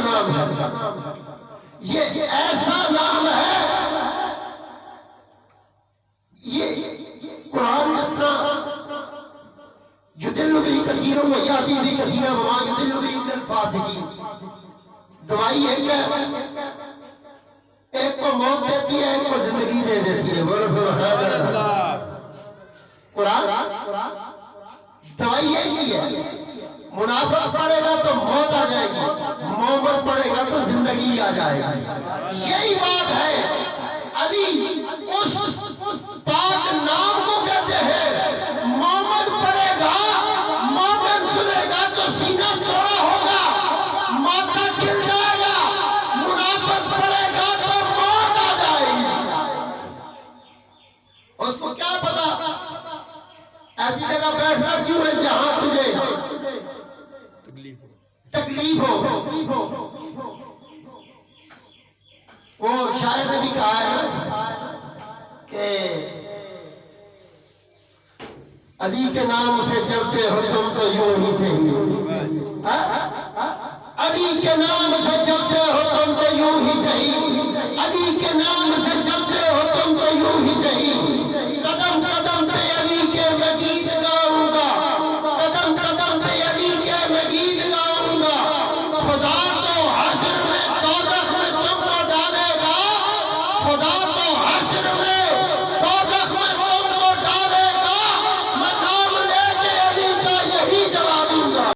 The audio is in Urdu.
کا نام ہے، یہ ایسا نام ہے، یہ قرآن اس طرح یدل بھی کثیر و یاتی بھی کثیر وما یدل بھی الا الفاسقین، دوائی ایک کو موت دیتی ہے، ایک کو زندگی دے دیتی ہے، بولو سبحان اللہ۔ قرآن دوائی یہی ہے، منافق پڑھے گا تو موت آ جائے گی، مومن پڑھے گا تو زندگی آ جائے گی، یہی بات ہے۔ علی اس پاک نام کو کہتے ہیں، مومن پڑھے گا، مومن سنے گا تو سینہ چوڑا ہوگا، ماتھا کھل جائے گا، منافق پڑھے گا تو موت آ جائے گی۔ اس کو کیا پتا ایسی جگہ بیٹھنا کیوں ہے جہاں تجھے تکلیف ہو۔ وہ شاعر نے بھی کہا ہے نا کہ علی کے نام سے چلتے ہو تم تو یوں ہی سے ہی، علی کے نام سے چلتے ہو تم تو یوں ہی سے ہی، علی کے نام سے